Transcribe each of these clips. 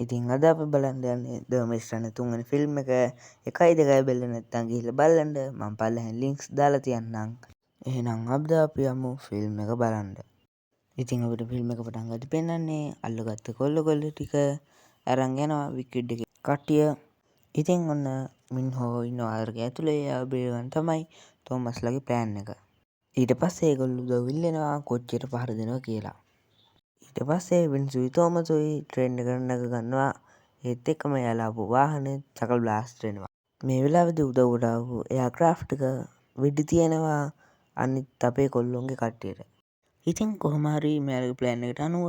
ඉතින් අද අපි බලන්න යන්නේ ධර්මේෂ්ඨාන තුන්වෙනි ෆිල්ම් එක 1යි 2යි බැලුවේ නැත්නම් ගිහිල්ලා බලන්න. මම පල්ලෙහෙන් ලින්ක්ස් දාලා තියන්නම්. එහෙනම් අද අපි යමු ෆිල්ම් එක බලන්න. ඉතින් අපිට ෆිල්ම් එක පටන් ගන්න පෙන්නන්නේ අල්ලගත්ත කොල්ල ටික අරන් යනවා විකිඩ් එකේ කට්ටිය. ඉතින් ඔන්න මින්හෝ ඉන්නවා අරගෙන ඇතුලේ එයා බේරගන්න තමයි තෝමස්ලාගේ ප්ලෑන් එක. ඊට පස්සේ ඒගොල්ලෝ උදව් ඉල්ලනවා කොච්චියට පහර දෙනවා කියලා. ඊට පස්සේ වින්සුයි තෝමසුයි ට්‍රේන් එකට නැග ගන්නවා. ඒත් එක්කම එයාලා ආපු වාහනේ චකල් බ්ලාස්ට් වෙනවා. මේ වෙලාවේදී උදව්වට ආපු එයාක්‍රාෆ්ට් එක වෙඩි තියනවා අනිත් අපේ කොල්ලොන්ගේ කට්ටියට. ඉතින් කොහොම හරි මෙයාලගේ ප්ලෑන් එකට අනුව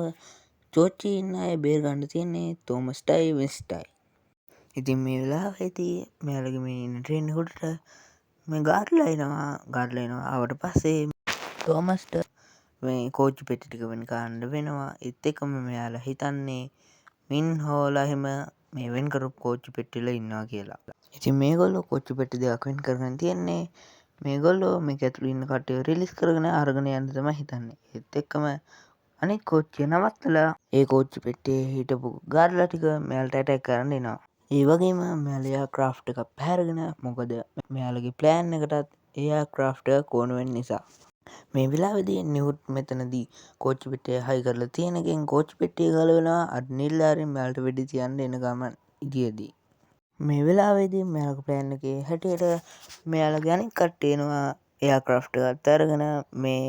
චෝච්චි ඉන්න අය බේර ගන්න තියෙන්නේ තෝමස්ටයි වින්ස්ටයි. ඉතින් මේ වෙලාවේදී මෙයාලගේ මේ ඉන්න ට්‍රේන් එක උඩට මේ ගාර්ඩ්ලා එනවා. ආවට පස්සේ තෝමස්ට මේ කෝච්චි පෙට්ටි ටික වෙන කාණ්ඩ වෙනවා. ඒත් එක්කම මෙයාලා හිතන්නේ මින්හෝලා එහෙම මේ වෙන් කරපු කෝච්චි පෙට්ටිවල ඉන්නවා කියලා. ඉතින් මේගොල්ලෝ කෝච්චි පෙට්ටි දෙකක් වෙන් කරගෙන තියෙන්නේ. මේගොල්ලෝ මේක ඇතුළේ ඉන්න කට්ටිය රිලීස් කරගෙන අරගෙන යන්න තමයි හිතන්නේ. ඒත් එක්කම අනිත් කෝච්චිය නවත්තලා ඒ කෝච්චි පෙට්ටියේ හිටපු ගාර්ඩ්ලා ටික මෙයාලට ඇටැක් කරන්න එනවා. ඒ වගේම මෙයාලා ක්‍රාෆ්ට් එකක් පැහැරගෙන මොකද මෙයාලගේ ප්ලෑන් එකටත් එයා ක්‍රාෆ්ට් එක කෝණ වෙන්න නිසා. මේ වෙලාවේදී නිවුට් මෙතනදී කෝච්චි පෙට්ටිය හයි කරලා තියෙන එකෙන් කෝච්චි පෙට්ටිය ගලවනවා අර නිල්ලාරින් මෙයාලට වෙඩි තියන්න එන ගමන් ඉදියේදී. මේ වෙලාවේදී මෙයාලගේ ප්ලෑන් එකේ හැටියට මෙයාලගේ අනිත් කට්ටිය එනවා එයා ක්‍රාෆ්ට් එකත් අරගෙන මේ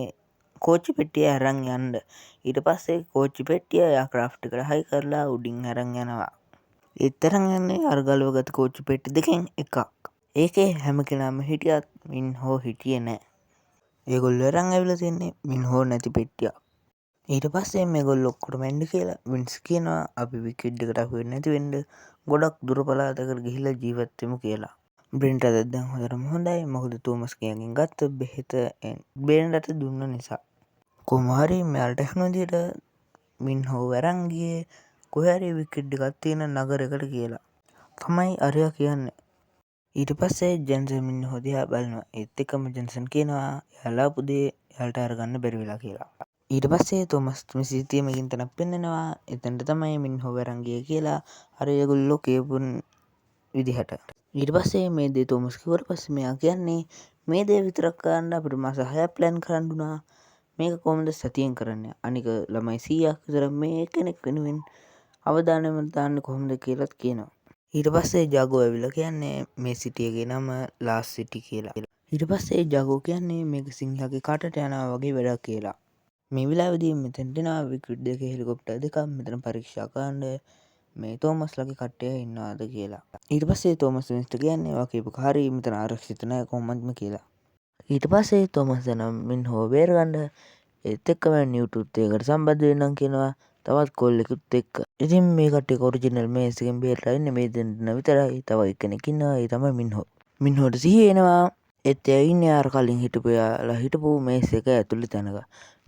කෝච්චි පෙට්ටිය අරන් යන්න. ඊට පස්සේ කෝච්චි පෙට්ටිය එයා ක්‍රාෆ්ට් එකට හයි කරලා උඩින් අරන් යනවා. ඒත් අරන් යන්නේ අර ගලවගත්ත කෝච්චි පෙට්ටි දෙකෙන් එකක්. ඒකේ හැම කෙනාම හිටියත් මින්හෝ හිටියේ නැහැ. ඒගොල්ලෝ අරන් ඇවිල්ලා තින්නේ මින්හෝ නැති පෙට්ටියක්. ඊට පස්සේ මේගොල්ලෝ ඔක්කොටම එන්න කියලා වින්ස් කියනවා අපි විකිඩ් එකට අහු වෙන්නේ නැති වෙන්න ගොඩක් දුර පළාතකට ගිහිල්ලා ජීවත් වෙමු කියලා. බ්‍රින්ටත් දැන් හොඳටම හොඳයි. මොකද තෝමස් කියගෙන් ගත්ත බෙහෙත බ්‍රින්ටට දුන්න නිසා. කොහොම හරි මෙයාලට හැම විදියට මින්හෝ අරන් ගියේ කොහේ හරි විකිඩ් එකක් තියෙන නගරයකට කියලා. තමයි අරයා කියන්නේ. ඊට පස්සේ ජෙන්සන් මින්හෝ දිහා බලනවා. ඒත් එක්කම ජෙන්සන් කියනවා එයාලා පුදේ එයාලට අරගන්න බැරි වෙලා කියලා. ඊට පස්සේ තෝමස් මිසිතියමකින් තැනක් පෙන්නනවා. එතනට තමයි මින්හෝ අරන් ගියේ කියලා අර ඒගොල්ලෝ කියපු විදිහට. ඊට පස්සේ මේ දේ තෝමස් කිව්වට පස්සේ මෙයා කියන්නේ මේ දේ විතරක් කරන්න අපිට මාස 6ක් ප්ලෑන් කරන්න උනා. මේක කොහොමද සතියෙන් කරන්නේ? අනික ළමයි 100ක් විතර මේ කෙනෙක් වෙනුවෙන් අවදානම දාන්නේ කොහොමද කියලාත් කියනවා. ඊට පස්සේ ජාගෝ ඇවිල්ලා කියන්නේ මේ සිටියගේ නම ලාස් සිටි කියලා. ඊට පස්සේ ජාගෝ කියන්නේ මේක සිංහලගේ කටට යනවා වගේ වැඩක් කියලා. මේ වෙලාවේදී මෙතෙන්ට එනවා විකිඩ් දෙකේ හෙලිකොප්ටර් දෙකක් මෙතන පරීක්ෂා කරන්න මේ තෝමස්ලාගේ කට්ටිය ඉන්නවාද කියලා. ඊට පස්සේ තෝමස් වින්ස්ට කියන්නේ ඔයා කියපු කාරි මෙතන ආරක්ෂිත නැහැ කොහොමත්ම කියලා. ඊට පස්සේ තෝමස් දැන මින්හෝ බේරගන්න ඒත් එක්කම නිව්ටුත් ඒකට සම්බන්ධ වෙන්නම් කියනවා. තවත් කොල්ලෙකුත් එක්ක. ඉතින් මේ කට්ටිය ඔරිජිනල් මේස් එකෙන් බේරලා ඉන්නේ මේ දෙන්න විතරයි. තව එක්කෙනෙක් ඉන්නවා. ඒ තමයි මින්හෝ. මින්හෝට සිහිය එනවා. ඒත් එයා ඉන්නේ අර කලින් හිටපු මේස් එක ඇතුළේ තැනක.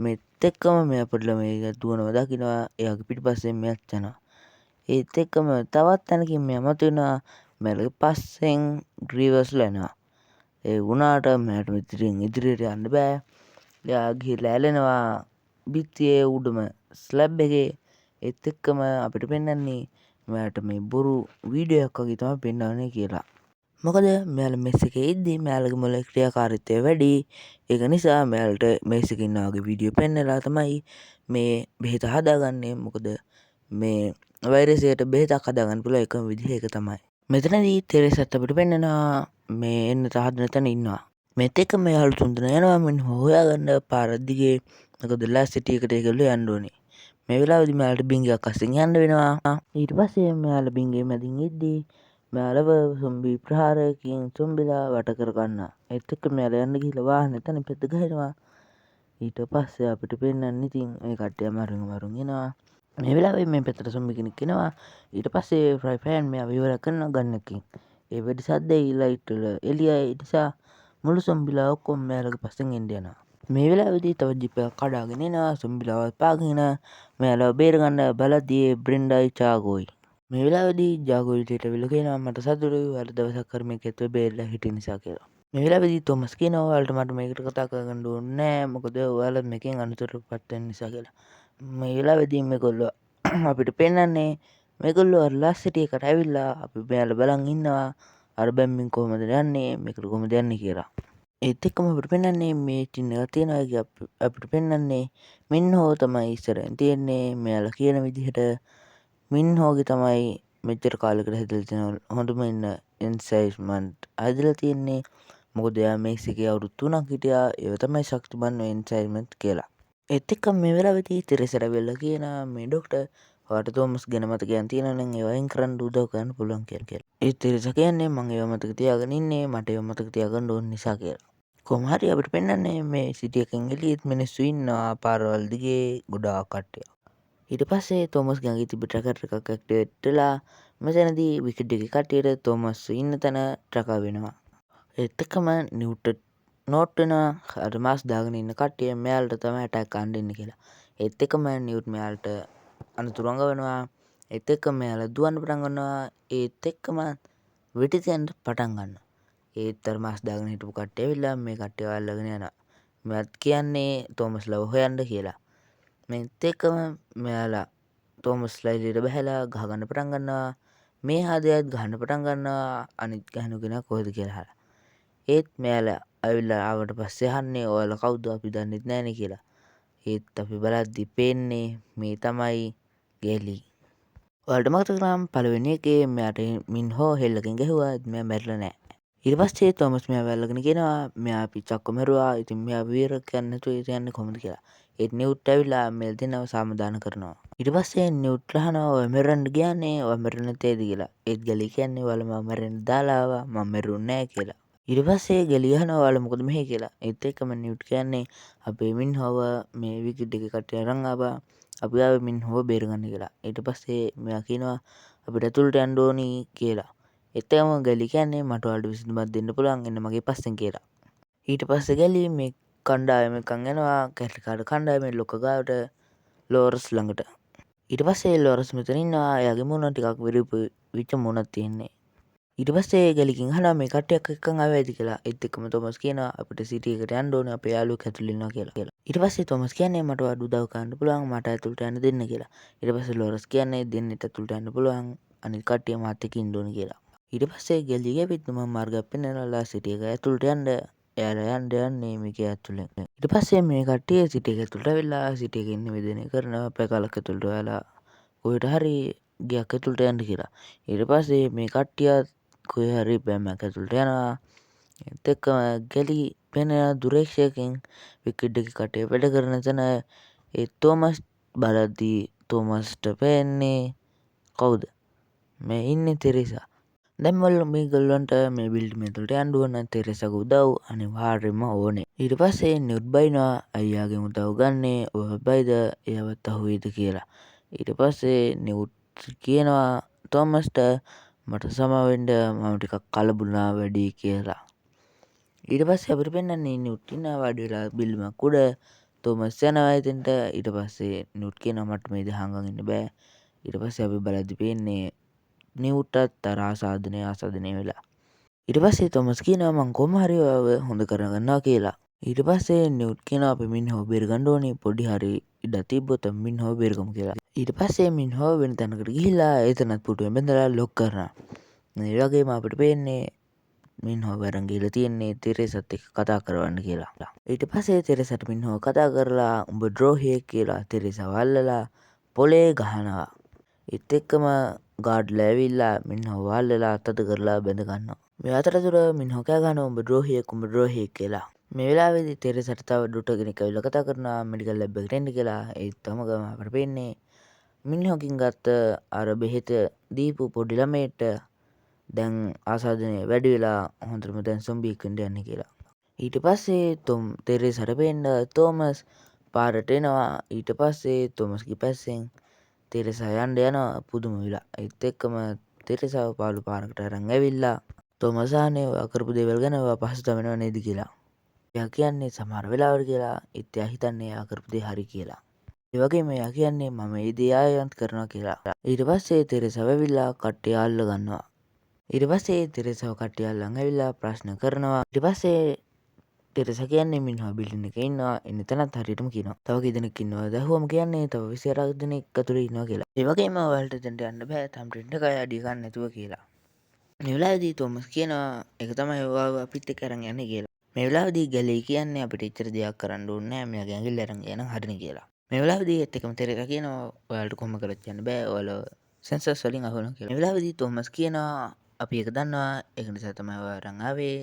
මේත් එක්කම මෙයා පොඩි ළමයි දුවනවා දකින්නවා. එයාගේ පිටිපස්සෙන් මෙයාත් යනවා. ඒත් එක්කම තවත් තැනකින් මෙයා මතුවෙනවා. මෙයාගේ පස්සෙන් ග්‍රීවස්ලා එනවා. ඒ වුණාට මෙයාට ඉදිරියට යන්න බෑ. එයා ගිහිල්ලා ඇලෙනවා බිත්තියේ උඩම ස්ලැබ් එකේ. ඒත් එක්කම අපිට පෙන්වන්නේ මෙයාට මේ බොරු වීඩියෝ එකක් වගේ තමයි පෙන්වන්නේ කියලා. මොකද මෙයාලා මෙස් එකේ ඉද්දි මෙයාලගේ මොළේ ක්‍රියාකාරීත්වය වැඩි. ඒක නිසා මෙයාලට මෙස් එකේ ඉන්නා වගේ වීඩියෝ පෙන්නලා තමයි මේ බෙහෙත හදාගන්නේ. මොකද මේ වෛරසයට බෙහෙතක් හදාගන්න පුළුවන් එකම විදිහ ඒක තමයි. මෙතනදී තෙරේසත් අපිට පෙන්නනවා මේ එන්න හදන තැන ඉන්නවා. මේත් එක්ක මෙයාලු තුන්දෙනා යනවා මින්හෝ හොයාගන්න පාර දිගේ. මොකද ලාස් සිටි එකට ඒගොල්ලෝ යන්න ඕනේ. මේ වෙලාවේදී මෙයාලට බින්ගයක් අස්සෙන් යන්න වෙනවා. ඊට පස්සේ මෙයාලා බින්ගේ මැදින් ඉද්දී මෙයාලව සොම්බි ප්‍රහාරයකින් සොම්බිලා වට කර ගන්නවා. ඒත් එක්ක මෙයාලා යන්න ගිහලා වාහනේ තනින් පැත්ත ගහනවා. ඊට පස්සේ අපිට පෙන්වන්නේ ඉතින් මේ කට්ටිය මරුන් එනවා. මේ වෙලාවේ මේ පැත්තට සොම්බි කෙනෙක් එනවා. ඊට පස්සේ ෆ්‍රයි පෑන් මෙයා විවර කරන ගන්නකින්. ඒ වෙඩි සද්දේ ලයිට් වල එළියයි නිසා මුළු සොම්බිලා ඔක්කොම මෙයාලගේ පස්සෙන් එන්න යනවා. මේ වෙලාවේදී තව ජිප් එකක් කඩාගෙන එනවා. සොම්බිලාවත් පාගගෙන මෙයාලව බේරගන්න බලද්දී බ්‍රින්ඩයි චාගෝයි. මේ වෙලාවේදී ජාගෝ ඉලියට ඇවිල්ලා කියනවා මට සතුටුයි ඔයාලා දවසක් කර මේක ඇතුලේ බේරලා හිටිය නිසා කියලා. මේ වෙලාවේදී තෝමස් කියනවා ඔයාලට මට මේකට කතා කරගන්න ඕනේ නෑ. මොකද ඔයාලා මේකෙන් අනතුරටපත් වෙන නිසා කියලා. මේ වෙලාවේදී මේගොල්ලෝ අපිට පෙන්වන්නේ මේගොල්ලෝ අර ලාස්ට් සිටි එකට ඇවිල්ලා අපි මෙයාලා බලන් ඉන්නවා අර බැම්මින් කොහොමද යන්නේ මේකට කොහොමද යන්නේ කියලා. ඒත් එක්කම අපිට පෙන්වන්නේ මේ ටින් එක තියෙනවා කිය අපිට පෙන්වන්නේ මින්හෝ තමයි ඉස්සරහින් තියෙන්නේ. මෙයාලා කියන විදිහට මින්හෝගේ තමයි මෙච්චර කාලෙකට හැදලා තියෙන හොඳම ඉන්න එන්සයිස්මන්ට් හදලා තියෙන්නේ. මොකද එයා මේක්සිකේ අවුරුදු 3ක් හිටියා. ඒව තමයි ශක්තිමත් එන්සයිස්මන්ට් කියලා. ඒත් එක්කම මේ වෙලාවේදී තිරසර වෙලා කියන මේ ඩොක්ටර් ඔයාට තෝමස් ගැන මතකයන් තියෙනවා නම් ඒවා අයින් කරන්න උදව් කරන්න පුළුවන් කියලා. ඒ තිරස කියන්නේ මම ඒවා මතක තියාගෙන ඉන්නේ මට ඒවා මතක තියාගන්න ඕන නිසා කියලා. කොහොම හරි අපිට පෙන්වන්නේ මේ සිටි එකෙන් එළියෙත් මිනිස්සු ඉන්නවා පාරවල් දිගේ ගොඩාක් කට්ටිය. ඊට පස්සේ තෝමස් ගඟේ තිබ්බ ට්‍රැකර් එකක් ඇක්ටිවේට් වෙලා මෙතනදී විකට් එකේ කට්ටියට තෝමස් ඉන්න තැන ට්‍රැකර් වෙනවා. ඒත් එක්කම නිව්ට් නෝට් වෙනවා අර මාස් දාගෙන ඉන්න කට්ටිය මෙයාලට තමයි ඇටැක් කරන්න ඉන්නේ කියලා. ඒත් එක්කම නිව්ට් මෙයාලට අනතුරු අඟවනවා. ඒත් එක්කම මෙයාලා දුවන්න පටන් ගන්නවා. ඒත් එක්කම වෙටි තියන්න පටන් ගන්නවා. ඒත් අර මාස් දාගෙන හිටපු කට්ටිය ඇවිල්ලා මේ කට්ටියව අල්ලගෙන යනවා. මෙයාත් කියන්නේ තෝමස්ලව හොයන්න කියලා. මේත් එක්කම මෙයාලා තෝමස්ලා එළියට බහැලා ගහගන්න පටන් ගන්නවා. මේ හදයත් ගහන්න පටන් ගන්නවා අනිත් ගහනු කෙනා කොහෙද කියලා අහලා. ඒත් මෙයාලා ඇවිල්ලා ආවට පස්සේ අහන්නේ ඔයාලා කවුද අපි දන්නෙත් නෑනේ කියලා. ඒත් අපි බලද්දි පේන්නේ මේ තමයි ගෙලි. ඔයාලට මතකද නම් පළවෙනි එකේ මෙයාට මින්හෝ හෙල්ලකින් ගැහුවා මෙයා මැරිලා නෑ. ඊට පස්සේ තෝමස් මෙයාව අල්ලගෙන කියනවා මෙයා අපි චක්ක මරුවා. ඉතින් මෙයා වීර කියන්නේ නැතුව යන්නේ කොහොමද කියලා. ඒත් නිව්ට් ඇවිල්ලා මේ දෙන්නව සමාදාන කරනවා. ඊට පස්සේ නිව්ට් අහනවා ඔය මැරෙන්න ගියානේ ඔය මැරෙන්නේ නැතේද කියලා. ඒත් ගලි කියන්නේ ඔයාලා මම මැරෙන්න දාලා ආවා මම මැරුන්නේ නෑ කියලා. ඊට පස්සේ ගලි අහනවා ඔයාලා මොකද මෙහෙ කියලා. ඒත් එක්කම නිව්ට් කියන්නේ අපේ මින්හෝව මේ විකිට් එකේ කට්ටිය අරන් ආවා. අපි ආවේ මින්හෝව බේරගන්න කියලා. ඊට පස්සේ මෙයා කියනවා අපිට ඇතුළට යන්න ඕනි කියලා. එතම ගලි කියන්නේ මට ඔයාලට විසඳුමක් දෙන්න පුළුවන් එන්න මගේ පස්සෙන් කියලා. ඊට පස්සේ ගලි මේ කණ්ඩායම එකන් යනවා කැටකාර කණ්ඩායමේ ලොක ගාවට ලෝරස් ළඟට. ඊට පස්සේ ලෝරස් මෙතන ඉන්නවා. එයාගේ මූණ ටිකක් විරුප විච්ච මූණක් තියෙන්නේ. ඊට පස්සේ ගලිකින් අහනවා මේ කට්ටියක් එක්කන් ආවේද කියලා. ඒත් එක්කම තෝමස් කියනවා අපිට සිටි එකට යන්න ඕනේ අපේ යාළුවෙක් ඇතුළේ ඉන්නවා කියලා. ඊට පස්සේ තෝමස් කියන්නේ මට ඔයාලට උදව් කරන්න පුළුවන් මට ඇතුළට යන්න දෙන්න කියලා. ඊට පස්සේ ලෝරස් කියන්නේ දෙන්නෙත් ඇතුළට යන්න පුළුවන් අනිත් කට්ටිය මාත් එක්ක ඉන්න ඕනේ කියලා. ඊට පස්සේ ගලි ගියවිත් මම මාර්ගයක් පෙන්නනවා සිටි එක ඇතුළට යන්න. එයාලා යන්නේ මේකේ ඇතුළෙන්. ඊට පස්සේ මේ කට්ටිය සිටි එක ඇතුළට ඇවිල්ලා සිටි එකේ ඉන්න විදිහේ කරනවා පැකලක් ඇතුළට ඔයාලා කොහෙට හරි ගියක් ඇතුළට යන්න කියලා. ඊට පස්සේ මේ කට්ටිය කොහේ හරි බෑමක් ඇතුළට යනවා. ඒත් එක්කම ගලි පෙනෙන දුරේක්ෂයකින් විකට් එකේ කටේ වැඩ කරන තැන ඒ තෝමස් බලද්දී තෝමස්ට පේන්නේ කවුද? මේ ඉන්නේ තෙරේසා. දැන් මේගොල්ලන්ට මේ බිල්ඩින් ඇතුළට යන්න ඕන තෙරේසාගේ උදව් අනිවාර්යයෙන්ම ඕනේ. ඊට පස්සේ නිව්ට් බයිනවා අයියාගෙන් උදව් ගන්නේ ඔය බයිද එයාවත් අහුවේද කියලා. ඊට පස්සේ නිව්ට් කියනවා තෝමස්ට මට සමාවෙන්න මම ටිකක් කලබුණා වැඩි කියලා. ඊට පස්සේ අපිට පෙන්වන්නේ නිව්ට් ඉන්නවා වාඩි වෙලා බිල්ඩිමක් උඩ. තෝමස් යනවා එතෙන්ට. ඊට පස්සේ නිව්ට් කියනවා මට මේ දහංගන් ඉන්න බෑ. ඊට පස්සේ අපි බලද්දි පේන්නේ නිව්ට්ටත් අර ආසාදනය වෙලා. ඊට පස්සේ තෝමස් කියනවා මං කොහොම හරි ඔයාව හොඳ කරගන්නවා කියලා. ඊට පස්සේ නිව්ට් කියනවා අපි මින්හෝ බේරගන්න ඕනේ පොඩි හරි ඉඩ තිබ්බොත් මින්හෝ බේරගමු කියලා. ඊට පස්සේ මින්හෝ වෙන තැනකට ගිහිල්ලා එතනත් පුටුවෙන් බැඳලා ලොක් කරනවා. ඒ වගේම අපිට පේන්නේ මින්හෝ වරන් ගිහලා තියෙන්නේ තෙරේසත් එක්ක කතා කරවන්න කියලා. ඊට පස්සේ තෙරේසට මින්හෝ කතා කරලා උඹ ඩ්‍රෝහියෙක් කියලා තෙරේසව අල්ලලා පොලේ ගහනවා. ඒත් එක්කම ගාඩ්ලා ඇවිල්ලා මින්හෝ අල්ලලා අතද කරලා බැඳ ගන්නවා. මේ අතරතුර මින්හෝ කෑ ගන්නවා උඹ ඩ්‍රෝහියෙක් කියලා. මේ වෙලාවේදී තෙරේසට තව ඩොක්ටර් කෙනෙක් ඇවිල්ලා කතා කරනවා මෙඩිකල් ලැබ් එකට එන්න කියලා. ඒත් තමගම අපිට පේන්නේ මින්හෝකින් ගත්ත අර බෙහෙත දීපු පොඩි ළමයට දැන් ආසාදනය වැඩි වෙලා හොඳටම දැන් සොම්බියෙක් වෙන්න යන්නේ කියලා. ඊට පස්සේ තෙරේසට පේන්න තෝමස් පාරට එනවා. ඊට පස්සේ තෝමස්ගේ පැත්තෙන් තෙරේසා යන්න යනවා පුදුම වෙලා. ඒත් එක්කම තෙරේසාව පාළු පාරකට අරන් ඇවිල්ලා තෝමස් අහන්නේ ඔයා කරපු දේවල් ගැන ඔයා පහසුතාව වෙනව නේද කියලා. එයා කියන්නේ සමහර වෙලාවට කියලා. ඒත් එයා හිතන්නේ එයා කරපු දේ හරි කියලා. ඒ වගේම එයා කියන්නේ මම මේ දේ ආයෙත් කරනවා කියලා. ඊට පස්සේ තෙරේසාව ඇවිල්ලා කට්ටිය අල්ල ගන්නවා. ඊට පස්සේ තෙරේසාව කට්ටිය අල්ලන් ඇවිල්ලා ප්‍රශ්න කරනවා. ඊට පස්සේ ටෙරෙසා කියන්නේ මිනිහා බිල්ඩින් එකේ ඉන්නවා. ඉන්න තැනත් හරියටම කියනවා. තව කී දෙනෙක් ඉන්නවද ඇහුවම කියන්නේ තව 28 දෙනෙක් ඇතුළේ ඉන්නවා කියලා. ඒ වගේම ඔයාලට එතනට යන්න බෑ තම්බ් රෙන්ට් එකයි අඩිය ගන්න නැතුව කියලා. මේ වෙලාවේදී තෝමස් කියනවා ඒක තමයි ඔයාව අපිත් එක්ක අරන් යන්නේ කියලා. මේ වෙලාවේදී ගැලී කියන්නේ අපිට එච්චර දෙයක් කරන්න ඕනේ නෑ මෙයාගේ ඇඟිල්ල අරන් යන හරිනේ කියලා. මේ වෙලාවේදී ඒත් එක්කම තෙරේසා කියනවා ඔයාලට කොහොම කරත් යන්න බෑ ඔයාලා සෙන්සර්ස් වලින් අහුවෙනවා කියලා. මේ වෙලාවේදී තෝමස් කියනවා අපි ඒක දන්නවා ඒක නිසා තමයි ඔයා අරන් ආවේ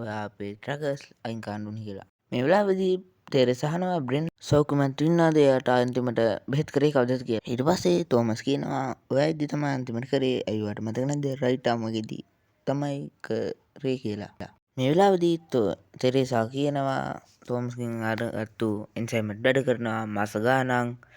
ඔයා අපේ ට්‍රැකර්ස් අයින් කරන්න ඕනේ කියලා. මේ වෙලාවේදී තෙරේසා අහනවා බ්‍රෙන් සෞඛ්‍යමත් ඉන්නවද එයාට අන්තිමට බෙහෙත් කරේ කවදද කියලා. ඊට පස්සේ තෝමස් කියනවා ඔයා ඉදි තමයි අන්තිමට කරේ අයිය ඔයාට මතක නැද්ද රයිට් ආර්ම් එකේදී තමයි කරේ කියලා. මේ වෙලාවේදී තෙරේසා කියනවා තෝමස්ගෙන් අරගත්තු එන්සයිමට් වැඩ කරනවා මාස ගාණක්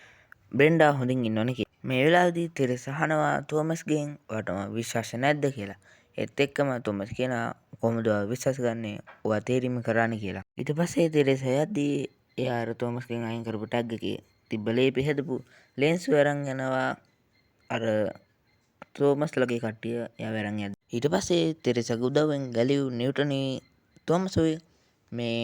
බ්‍රෙන්ඩා හොඳින් ඉන්නවනේ කියලා. මේ වෙලාවේදී තෙරේසා අහනවා තෝමස්ගෙන් ඔයාට විශ්වාස නැද්ද කියලා. ඒත් එක්කම තෝමස් කියනවා කොහොමද ඔයා විශ්වාස ගන්නේ ඔයා තේරීම කරානේ කියලා. ඊට පස්සේ තෙරේසා යද්දී එයා අර තෝමස්ගෙන් අයින් කරපු ටැග් එකේ තිබ්බ ලේපි හදපු ලෙන්ස් අරන් යනවා අර තෝමස්ලගේ කට්ටිය එයාව අරන් යද්දී. ඊට පස්සේ තෙරේසාගේ උදව්වෙන් ගැලිව් නිව්ටනි තෝමසුයි මේ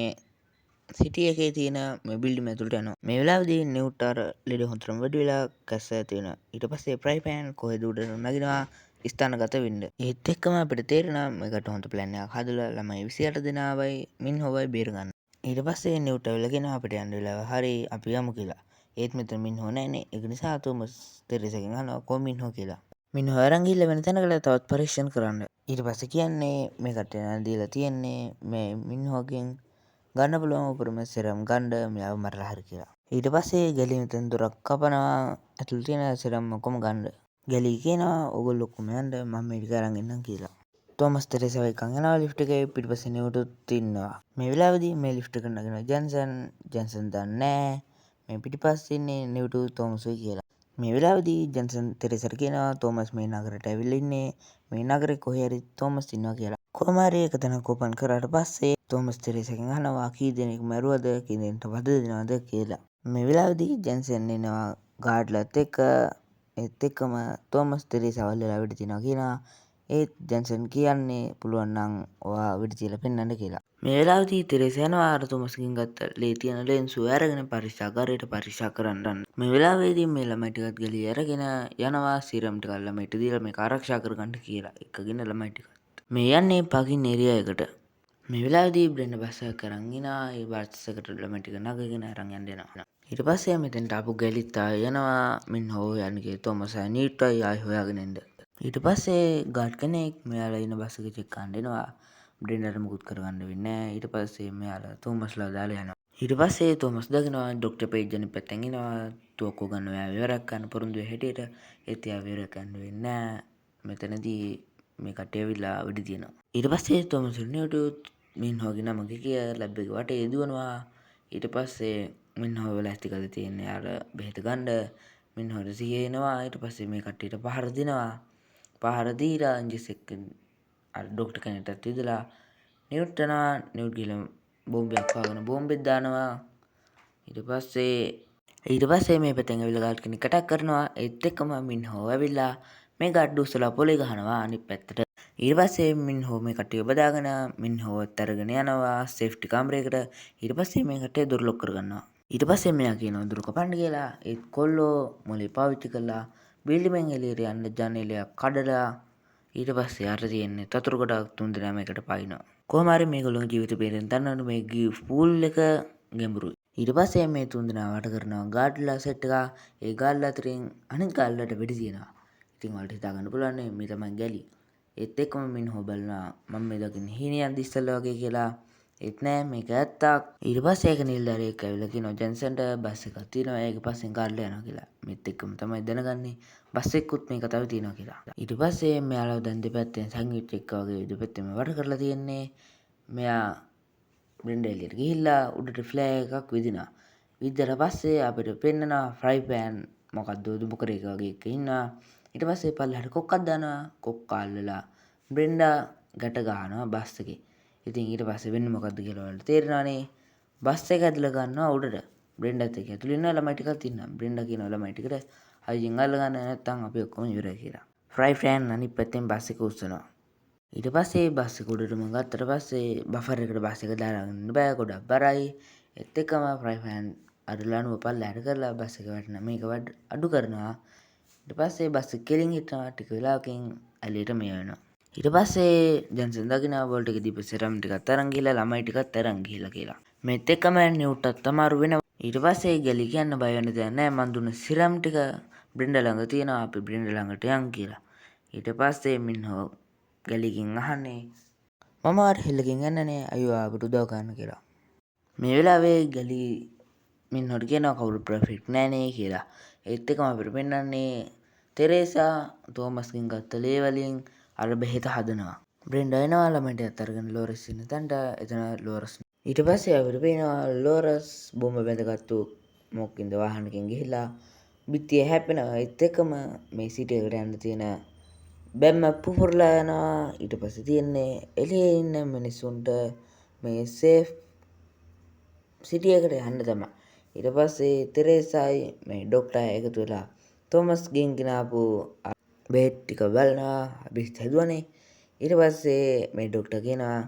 සිටි එකේ තියෙන මේ බිල්ඩින් ඇතුළට යනවා. මේ වෙලාවේදී නිව්ට් අර ලෙඩ හොඳටම වැඩි වෙලා කැස්ස ඇති වෙනවා. ඊට පස්සේ ප්‍රයිපෑන් කොහෙද උඩට නගිනවා ස්ථානගත වෙන්න. ඒත් එක්කම අපිට තේරෙනවා මේකට හොඳ ප්ලෑන් එකක් හදලා ළමයි 28 දෙනාවයි මින්හෝවයි බේරගන්න. ඊට පස්සේ නිව්ට් ඇවිල්ලා කියනවා අපිට යන්න වෙලාව හරි අපි යමු කියලා. ඒත් මෙතන මින්හෝ නැහැනේ. ඒක නිසා තෝමස් තෙරේසාගෙන් අහනවා කොහොම මින්හෝ කියලා. මින්හෝ අරන් ගිහලා වෙන තැනකට තවත් පරීක්ෂණ කරන්න. ඊට පස්සේ කියන්නේ මේ කට්ටිය දීලා තියෙන්නේ මේ මින්හෝගෙන් ගන්න පුළුවන් උපරිම සෙරම් ගන්න මෙයාව මරලා හරි කියලා. ඊට පස්සේ ගැලී මෙතන දොරක් කපනවා ඇතුළේ තියෙන සෙරම් ඔක්කොම ගන්න. ගැලී කියනවා ඔයගොල්ලෝ ඔක්කොම යන්න මම මේ ටික අරන් එන්නම් කියලා. තෝමස් තෙරේසාව එක්කන් යනවා ලිෆ්ට් එකේ පිටිපස්සේ නිව්ටුත් ඉන්නවා. මේ වෙලාවේදී මේ ලිෆ්ට් එක නගිනවා ජන්සන් දන්නේ නැහැ මේ පිටිපස්සේ ඉන්නේ නිව්ටු තෝමස්යි කියලා. මේ වෙලාවේදී ජන්සන් තෙරේසාට කියනවා තෝමස් මේ නගරයට ඇවිල්ලා ඉන්නේ මේ නගරේ කොහේ හරි තෝමස් ඉන්නවා කියලා. කොහොම හරි එක තැනක් ඕපන් කරාට පස්සේ තෝමස් තෙරේසාගෙන් අහනවා කී දෙනෙක් මැරුවද කී දෙනෙක්ට වද දෙනවද කියලා. මේ වෙලාවේදී ජන්සන් එනවා ගාඩ්ලත් එක්ක ඒත් එක්කම තෝමස් තෙරේසාව අල්ලලා වෙඩි තියනවා කියනවා. ඒත් ජන්සන් කියන්නේ පුළුවන් නම් ඔයා වෙඩි තියලා පෙන්නන්න කියලා. මේ වෙලාවේදී තෙරේසා යනවා අර තෝමස්ගෙන් ගත්ත ලේ තියෙන ලෙන්සුව අරගෙන පරීක්ෂාගාරයට පරීක්ෂා කරන්න. මේ වෙලාවේදී මේ ළමයි ටිකත් ගලී අරගෙන යනවා සීරම් ටිකක් ළමයිට දීලා මේක ආරක්ෂා කරගන්න කියලා. එකගෙන ළමයි ටිකත් මේ යන්නේ පගින් ඒරියා එකට. මේ වෙලාවේදී බ්‍රෙන්ඩා බස් එකක් අරන් එනවා. ඒ බස් එකට ළමයි ටික නගගෙන අරන් යන්න දෙනවා. ඊට පස්සේ මෙතෙන්ට ආපු ගැලිත් ආයෙ යනවා මින්හෝ යන්නේ තෝමස් ආයෙ නීට්ටයි ආයෙ හොයාගෙන එන්න. ඊට පස්සේ ගාඩ් කෙනෙක් මෙයාලා ඉන්න බස් එක චෙක් කරන්න එනවා. බ්‍රෙන්ඩාට මුකුත් කරගන්න වෙන්නේ නැහැ. ඊට පස්සේ මෙයාලා තෝමස්ලා දාලා යනවා. ඊට පස්සේ තෝමස් දකිනවා ඩොක්ටර් පේජ් අනිත් පැත්තෙන් එනවා. තුවක්කුව ගන්න ඔයා විවරයක් ගන්න පොරොන්දු වෙ හැටියට ඒත් එයා විවරයක් ගන්න වෙන්නේ නැහැ. මෙතනදී මේ කට්ටිය ඇවිල්ලා වෙඩි තියනවා. ඊට පස්සේ තෝමස් නිව්ටන් මින්හෝගේ නම කිය ලැබ් එක වටේ දුවනවා. ඊට පස්සේ මින්හෝ ලෑස්ති කරලා තියෙන්නේ අර බෙහෙත ගන්න. මින්හෝට සිහිය එනවා. ඊට පස්සේ මේ කට්ටියට පහර දෙනවා. පහර දීලා ඉන්ජෙක්ෂන් අර ඩොක්ටර් කෙනෙක්ටත් විදලා නිව්ට් යනවා. නිව්ට් ගිහලා බෝම්බයක් වහගෙන බෝම්බෙත් දානවා. ඊට පස්සේ මේ පැත්තෙන් ඇවිල්ලා ගාඩ් කෙනෙක් අටැක් කරනවා. ඒත් එක්කම මින්හෝ ඇවිල්ලා මේ ගාඩ් උස්සලා පොලේ ගහනවා අනිත් පැත්තට. ඊට පස්සේ මින්හෝ මේ කට්ටිය බදාගෙන මින්හෝවත් අරගෙන යනවා සේෆ්ටි කාමරයකට. ඊට පස්සේ මේ කට්ටිය දොර ලොක් කරගන්නවා. ඊට පස්සේ මෙයා කියනවා දුර කපන්න කියලා. ඒත් කොල්ලෝ මොලේ පාවිච්චි කරලා බිල්ඩිමෙන් එළියට යන්න ජනේලයක් කඩලා ඊට පස්සේ අර තියෙන්නේ තතුරු ගොඩක් තුන් දෙනාම එකට පයින්නවා. කොහොම හරි මේගොල්ලෝගේ ජීවිත බේරෙන්න දන්නවනේ මේ පූල් එක ගැඹුරුයි. ඊට පස්සේ මේ තුන් දෙනා වට කරනවා ගාඩ්ලා සෙට් එක. ඒ ගාඩ්ලා අතරින් අනිත් ගාඩ්ලාට වෙඩි තියනවා. ඉතින් ඔයාලට හිතා ගන්න පුළුවන් මේ තමයි ගැලි. ඒත් එක්කම මින්හෝ බලනවා මම මේ දකින්නේ හීනියන් දිස්සලා වගේ කියලා. ඒත් නෑ මේක ඇත්තක්. ඊට පස්සේ ඒක නිල්දාරියෙක් ඇවිල්ලා කියනවා ජන්සන්ට බස් එකක් තියෙනවා ඒක පස්සෙන් ගාඩ්ලා යනවා කියලා. මේත් එක්කම තමයි දැනගන්නේ බස් එකකුත් මේ කතාවේ තියෙනවා කියලා. ඊට පස්සේ මෙයාලා දැන් දෙපැත්තෙන් සැන්ඩ්විච් එක වගේ දෙපැත්තෙම වට කරලා තියෙන්නේ. මෙයා බ්‍රෙන්ඩා එළියට ගිහිල්ලා උඩට ෆ්ලෑග් එකක් විදිනවා. විද්දට පස්සේ අපිට පෙන්නනවා ෆ්‍රයි පෑන් මොකක්ද දුඹ කරේක වගේ එක ඉන්නවා. ඊට පස්සේ පල්ලෙහාට කොක්කක් දානවා. කොක්ක අල්ලලා බ්‍රෙන්ඩා ගැට ගහනවා බස් එකේ. ඉතින් ඊට පස්සේ වෙන්නේ මොකද්ද කියලා ඔයාලට තේරෙනවනේ. බස් එක ඇදලා ගන්නවා උඩට. බ්‍රෙන්ඩාත් එක්ක ඇතුළේ ඉන්න ළමයි ටිකක් ඉන්නවා. බ්‍රෙන්ඩා කියනවා ළමයි ටිකට අයියෙන් අල්ල ගන්න නැත්නම් අපි ඔක්කොම ඉවරයි කියලා. ෆ්‍රයි ෆෑන් අනිත් පැත්තෙන් බස් එක උස්සනවා. ඊට පස්සේ බස් එක උඩටම ගත්තට පස්සේ බෆර් එකට බස් එක දාලාගෙන ඉන්න බෑ ගොඩක් බරයි. ඒත් එක්කම ෆ්‍රයි පෑන් අර ලණුව පල්ලෙහාට කරලා බස් එක වැටෙනවා මේක අඩු කරනවා. ඊට පස්සේ බස් එක කෙලින් හිටනවා ටික වෙලාවකින් ඇලියට මේ වෙනවා. ඊට පස්සේ ජන්සන් දකිනවා බෝල්ට් එකේ දීපු සෙරම් ටිකත් අරන් ගිහලා ළමයි ටිකත් අරන් ගිහලා කියලා. මේත් එක්කම නිව්ටත් අමාරු වෙනවා. ඊට පස්සේ ගැලි කියන්න බය වෙන්න දෙයක් නැහැ මන් දුන්න සිරම් ටික බ්‍රින්ඩා ළඟ තියෙනවා අපි බ්‍රින්ඩා ළඟට යන් කියලා. ඊට පස්සේ මින්හෝ ගැලිකින් අහන්නේ මම අර හෙල්ලකින් යන්නනේ අයියෝ අපිට උදව් කරන්න කියලා. මේ වෙලාවේ ගැලි මින්හොට කියනවා කවුරු ප්‍රොෆිට් නෑනේ කියලා. ඒත් එක්කම අපිට පෙන්වන්නේ තෙරේසා තෝමස්ගෙන් ගත්ත ලේ වලින් අර බෙහෙත හදනවා. බ්‍රෙන්ඩා එනවා ළමයින්ට අරගෙන ලෝරස් ඉන්න තැනට එතන ලෝරස්. ඊට පස්සේ අපිට පේනවා ලෝරස් බොම්බ බැඳගත්තු මොකකින්ද වාහනකින් ගිහිලා බිත්තිය හැපෙනවා. ඒත් එක්කම මේ සිටි එකට යන්න තියෙන බැම්ම පුපුරලා යනවා. ඊට පස්සේ තියෙන්නේ එළියේ ඉන්න මිනිස්සුන්ට මේ සේෆ් සිටි එකට යන්න තමයි. ඊට පස්සේ තෙරේසායි මේ ඩොක්ටර් එකතු වෙලා තෝමස් ගෙන් ගෙනාපු බෙහෙත් ටික බලනවා බෙහෙත් හැදුවනේ. ඊට පස්සේ මේ ඩොක්ටර් කියනවා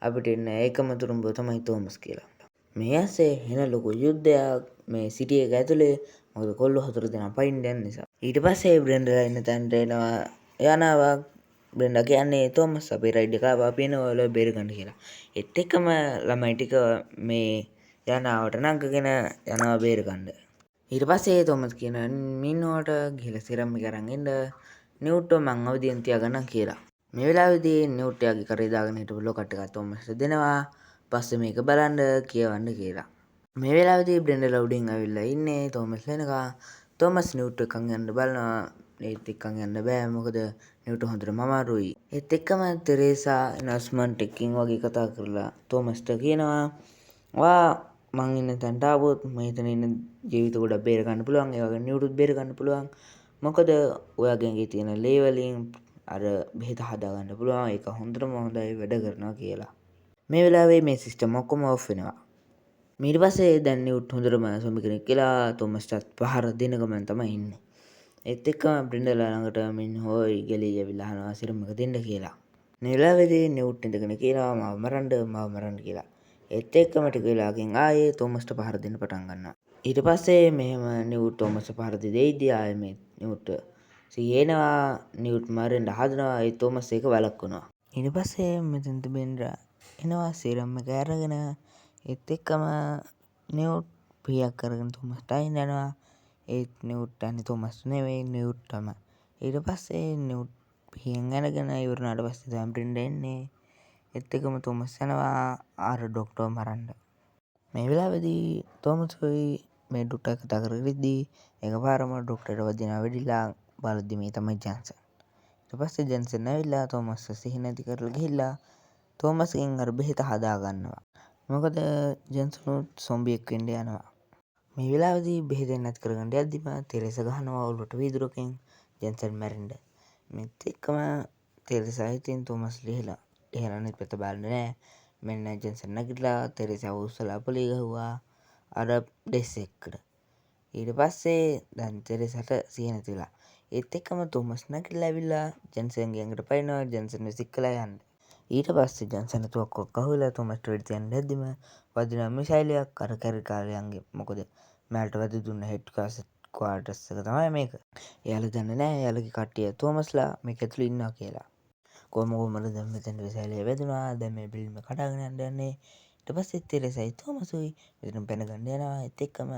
අපිට ඉන්න ඒකම තුරුම්බුව තමයි තෝමස් කියලා. මේ ඇස්සේ එන ලොකු යුද්ධයක් මේ සිටි එක ඇතුලේ මොකද කොල්ලෝ 4 දෙනා පයින් යන නිසා. ඊට පස්සේ බ්‍රෙන්ඩලා ඉන්න තැනට එනවා යනවා බ්‍රෙන්ඩා කියන්නේ තෝමස් අපේ රයිඩ් එක ආවා අපි එනවා ඔයාලා බේරගන්න කියලා. ඒත් එක්කම ළමයි ටික මේ යනාවට නංගගෙන යනවා බේරගන්න. ඊට පස්සේ තෝමස් කියන මින්නුවට ගිහලා සිරම් එක අරන් එන්න නිව්ට් මං අවදියෙන් තියාගන්න කියලා. මේ වෙලාවේදී නිව්ට් යාගේ කරේ දාගෙන හිටපු ලොකට් එක තෝමස්ට දෙනවා. පස්සේ මේක බලන්න කියවන්න කියලා. මේ වෙලාවේදී බ්‍රෙන්ඩලා උඩින් ඇවිල්ලා ඉන්නේ තෝමස් වෙනකන්. තෝමස් නිව්ට් එකන් යන්න බලනවා. ඒත් එක්කන් යන්න බෑ මොකද නිව්ට් හොඳටම අමාරුයි. ඒත් එක්කම තෙරේසා ඇනවුස්මන්ට් එකකින් වගේ කතා කරලා තෝමස්ට කියනවා වා මං ඉන්න තැනට ආවොත් මෙතන ඉන්න ජීවිත ගොඩක් බේර ගන්න පුළුවන්. ඒ වගේ නිව්ට්ත් බේර ගන්න පුළුවන්. මොකද ඔයාගේ තියෙන ලේ වලින් අර බෙහෙත හදා ගන්න පුළුවන්. ඒක හොඳටම හොඳයි වැඩ කරනවා කියලා. මේ වෙලාවේ මේ සිස්ටම් ඔක්කොම ඔෆ් වෙනවා. ඊට පස්සේ දැන් නිව්ට් හොඳටම සොම්බි කෙනෙක් කියලා තෝමස්ටත් පහර දෙන ගමන් තමයි ඉන්නේ. ඒත් එක්කම බ්‍රෙන්ඩලා ළඟට මින් හොයි ගැලී ඇවිල්ලා අහනවා සිරම් එක දෙන්න කියලා. මේ වෙලාවේදී නිව්ට් ඉඳගෙන කියනවා මාව මරන්න කියලා. ඒත් එක්කම ටික වෙලාවකින් ආයේ තෝමස්ට පහර දෙන්න පටන් ගන්නවා. ඊට පස්සේ මෙහෙම නිව්ට් තෝමස්ට පහර දෙයිදී ආයේ මේ නිව්ට් සීයනවා නිව්ට් මරන්න හදනවා ඒ තෝමස් ඒක වළක්වනවා. ඊට පස්සේ මෙතනට බෙන්ඩ්‍රා එනවා සිරම් එක අරගෙන ඒත් එක්කම නිව්ට් පියක් කරගෙන තෝමස්ට අයින් යනවා. ඒත් නිව්ට් යන්නේ තෝමස් නෙවෙයි නිව්ට් තමයි. ඊට පස්සේ නිව්ට් පියෙන් අරගෙන ඉවරනාට පස්සේ තමයි බ්‍රෙන්ඩා එන්නේ. ඒත් එක්කම තෝමස් යනවා අර ඩොක්ටර්ව මරන්න. මේ වෙලාවේදී තෝමස්යි මේ ඩොක්ටර් කතා කරගෙන ඉද්දී එකපාරම ඩොක්ටර්ට වදිනවා වෙඩිලා බලද්දි මේ තමයි ජන්සන්. ඊට පස්සේ ජන්සන් ඇවිල්ලා තෝමස්ව සිහි නැති කරලා ගිහිල්ලා තෝමස්ගෙන් අර බෙහෙත හදා ගන්නවා. මොකද ජන්සන් සොම්බියෙක් වෙන්න යනවා. මේ වෙලාවේදී බෙහෙත නැති කරගන්න යද්දිම තෙරේසා ගහනවා ඔලුවට වීදුරකින් ජන්සන් මැරෙන්න. මේත් එක්කම තෙරේසා හිතින් තෝමස් ලිහලා අනිත් පැත්ත බලන්නේ නැහැ. මෙන්න ජන්සන් නැගිටලා තෙරේසාව උස්සලා පොලේ ගහුවා අර ඩෙස් එකට. ඊට පස්සේ දැන් තෙරේසාට සිහිය නැතිලා. ඒත් එක්කම තෝමස් නැගිටලා ඇවිල්ලා ජන්සන්ගේ ඇඟට පයින්නවා ජන්සන්ව සික්කලා යන්න. ඊට පස්සේ ජන්සන් තුවක්කුවක් අහුවෙලා තෝමස්ට වෙඩි තියන්න හැද්දිම වදිනවා මිසයිලයක් අර කැරිකාරයන්ගේ. මොකද මෑල්ට වැදි දුන්න හෙඩ් ක්වාටර්ස් එක තමයි මේක. එයාලා දන්නේ නැහැ එයාලගේ කට්ටිය තෝමස්ලා මේක ඇතුළේ ඉන්නවා කියලා. කොහොමද දැන් මෙතන මිසයිලය වැදුනා. දැන් මේ බිල්ඩින් එක කඩාගෙන යන්න යන්නේ. ඊට පස්සේ තෙරේසයි තෝමසුයි මෙතන පැන ගන්න යනවා. ඒත් එක්කම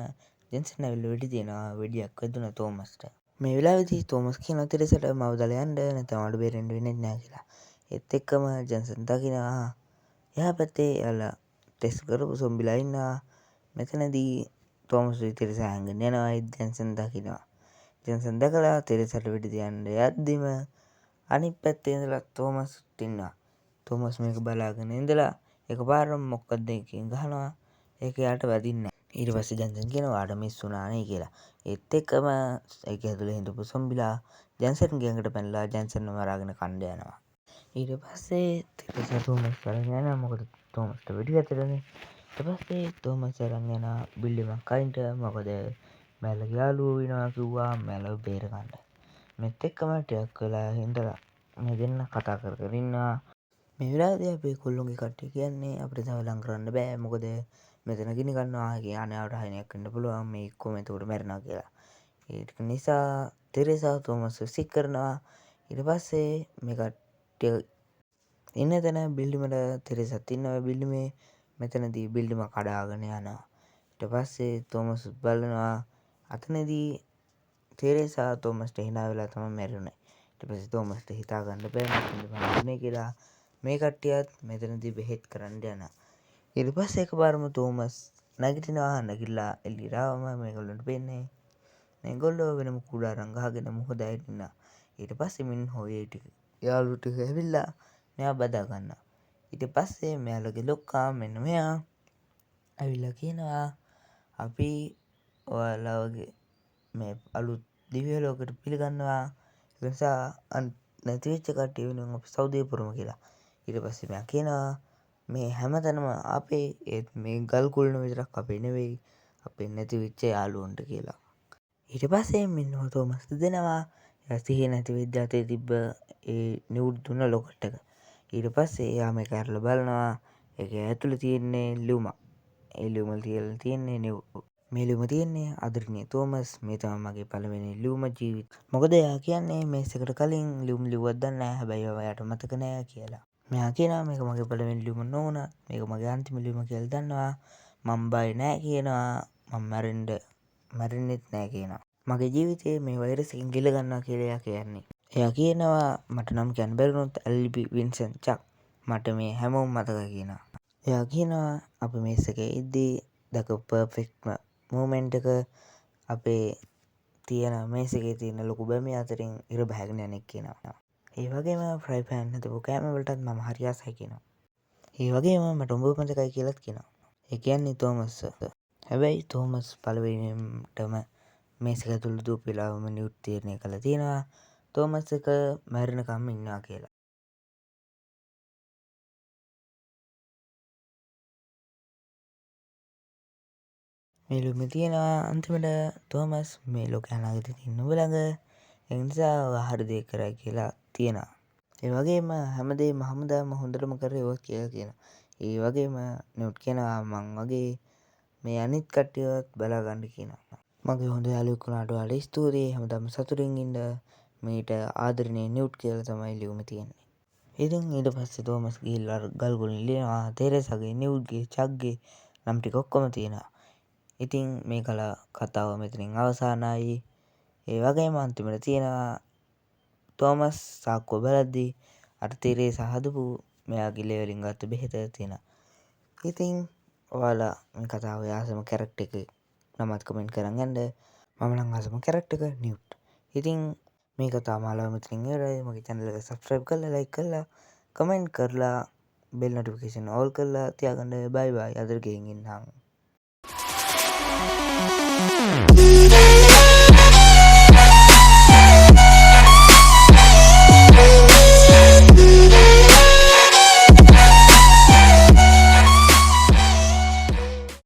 ජන්සන් ඇවිල්ලා වෙඩි තියනවා. වෙඩියක් වැදුනා තෝමස්ට. මේ වෙලාවේදී තෝමස් කියනවා තෙරේසට මව දාලා යන්න නැත්නම් මට බේරෙන්න වෙන්නේ නැහැ කියලා. ඒත් එක්කම ජන්සන් දකිනවා එහා පැත්තේ එයාලා ටෙස්ට් කරපු සොම්බිලා ඉන්නවා. මෙතනදී තෝමස්යි තෙරේසා හැංගෙන යනවා. ඒත් ජන්සන් දකිනවා. ජන්සන් දැකලා තෙරේසට වෙඩි තියන්න යද්දිම අනිත් පැත්තේ ඉඳලා තෝමස් ඉන්නවා. තෝමස් මේක බලාගෙන ඉඳලා එකපාරම මොකක්ද එකකින් ගහනවා. ඒක යාට වැදින්නේ නැහැ. ඊට පස්සේ ජන්සන් කියනවා ආට මිස් වුණා නේ කියලා. ඒත් එක්කම ඒක ඇතුලේ හිටපු සොම්බිලා ජන්සන්ගේ ඇඟට පැනලා ජන්සන්ව මරාගෙන කන්න යනවා. ඊට පස්සේ තෙරේසා තෝමස් අරන් යනවා. මොකද තෝමස්ට වෙඩි වැදුනේ. ඊට පස්සේ තෝමස් අරන් යනවා බිල්ඩින් එකක් අයින්ට. මොකද මැලගේ යාළුවෝ වෙනවා කිව්වා මැලව බේර ගන්න. මෙත් එක්කම ටිකක් වෙලා ඉඳලා මේ දෙන්න කතා කර කර ඉන්නවා. මේ වෙලාවේදී අපේ කොල්ලොන්ගේ කට්ටිය කියන්නේ අපිට තව ලං කරන්න බෑ. මොකද මෙතන ගිනි කනවා යානාවට හානියක් වෙන්න පුළුවන්. මේ ඔක්කොම එතකොට මැරෙනවා කියලා. ඒක නිසා තෙරේසා තෝමස් විසික් කරනවා. ඊට පස්සේ මේ කට්ටිය ඉන්න තැන බිල්ඩිමට තෙරේසත් ඉන්නවා බිල්ඩිමේ. මෙතනදී බිල්ඩිම කඩාගෙන යනවා. ඊට පස්සේ තෝමස් බලනවා අතනදී තෙරේසා තෝමස්ට hina වෙලා තමයි මැරුණේ. ඊට පස්සේ තෝමස්ට හිතා ගන්න බෑ මොකද මැරුණේ කියලා. මේ කට්ටියත් මෙතනදී බෙහෙත් කරන්න යනවා. ඊට පස්සේ එකපාරම තෝමස් නැගිටිනවා. නැගිටලා එළියට ආවම මේගොල්ලන්ට පේන්නේ මේගොල්ලෝ වෙනම කුඩාරම් ගහගෙන මොහොත ඇවිදිනා. ඊට පස්සේ මිනිහෝ ඒ ටික යාළුවෝ ටික ඇවිල්ලා මෙයා බදා ගන්නවා. ඊට පස්සේ මෙයාලගේ ලොක්කා මෙන්න මෙයා ඇවිල්ලා කියනවා අපි ඔයාලා වගේ මේ අලුත් දිව්‍ය ලෝකෙට පිළිගන්නවා. ඒ නිසා නැති වෙච්ච කට්ටිය වෙනුවෙන් අපි සෞදේ පුරමු කියලා. ඊට පස්සේ මෙයා කියනවා මේ හැමතැනම අපේ ඒත් මේ ගල් කුල්න විතරක් අපේ නෙවෙයි අපේ නැති වෙච්ච යාළුවන්ට කියලා. ඊට පස්සේ මින්නෝ තෝමස් දෙනවා එයා සිහිය නැති වෙද්දී අතේ තිබ්බ ඒ නිවුඩ් දුන්න ලොකට් එක. ඊට පස්සේ එයා මේක අරලා බලනවා ඒක ඇතුලේ තියෙන්නේ ලියුමක්. ඒ ලියුම තියලා තියෙන්නේ මේ ලියුම තියෙන්නේ ආදරණීය තෝමස් මේ තමයි මගේ පළවෙනි ලියුම ජීවිත. මොකද එයා කියන්නේ මේසෙකට කලින් ලියුම් ලිව්වක් දන්නේ නැහැ. හැබැයි ඔයාට මතක නැහැ කියලා. මෙයා කියනවා මේක මගේ පළවෙනි ලියුම නොවුණා. මේක මගේ අන්තිම ලියුම කියලා දන්නවා. මම බය නැහැ කියනවා. මම මැරෙන්නෙත් නැහැ කියනවා. මගේ ජීවිතේ මේ වෛරස් එකෙන් ගිල ගන්නවා කියලා එයා කියන්නේ. එයා කියනවා මට නම් කියන්න බැරිුණොත් ඇල්බි වින්සන් චක් මට මේ හැමෝම මතකයි කියනවා. එයා කියනවා අපි මේස් එකේ ඉද්දී දැක පර්ෆෙක්ට්ම මූමන්ට් එක අපේ තියෙන මේස් එකේ තියෙන ලොකු බැමි අතරින් ඉර බහගෙන යන්නේ කියනවා. ඒ වගේම ෆ්‍රයි පෑන් හදපු කෑම වලටත් මම හරි ආසයි කියනවා. ඒ වගේම මට උඹ මතකයි කියලාත් කියනවා. ඒ කියන්නේ තෝමස්. හැබැයි තෝමස් පළවෙනිටම මේස් එක ඇතුළේ දූපිලාවම නිවුට් තීරණය කළා තියෙනවා තෝමස් එක මැරෙනකම් ඉන්නවා කියලා. මේ ලියුමේ තියෙනවා අන්තිමට තෝමස් මේ ලෝකේ අනාගතේ තියෙන උඹ ළඟ ඒ නිසා ඔයා හරි දේ කරයි කියලා තියෙනවා. ඒ වගේම හැමදේම හැමදාම හොඳටම කරේවත් කියලා කියනවා. ඒ වගේම නිවුට් කියනවා මං වගේ මේ අනිත් කට්ටියවත් බලා ගන්න කියනවා. මගේ හොඳ යාළුවෙක් වුණාට ඔයාලට ස්තුතියි. හැමදාම සතුටින් ඉන්න. මේට ආදරණීය නිවුට් කියලා තමයි ලියුම තියෙන්නේ. ඉතින් ඊට පස්සේ තෝමස් ගිහිල්ලා ගල් ගුලින් ලියනවා තෙරේසාගේ නිවුට්ගේ චක්ගේ නම් ටික ඔක්කොම තියෙනවා. ඉතින් මේ කතාව මෙතනින් අවසానයි. ඒ වගේම අන්තිමට තියෙනවා තෝමස් සාක්කුව බලද්දී අර තෙරේසා හදපු මෙයාගේ ලෙවලින් ගත්ත බෙහෙත තියෙනවා. ඉතින් ඔයාලා මේ කතාවේ ආසම කැරක්ටර් එක නමත් කමෙන්ට් කරන් යන්න. මම නම් ආසම කැරක්ටර් එක නිවුට්. ඉතින් මේ කතාව මාලාව මෙතනින් ඉවරයි. මගේ channel එක subscribe කරලා like කරලා කමෙන්ට් කරලා bell notification all කරලා තියාගන්න. bye bye අද ගෙයින් ඉන්නම්.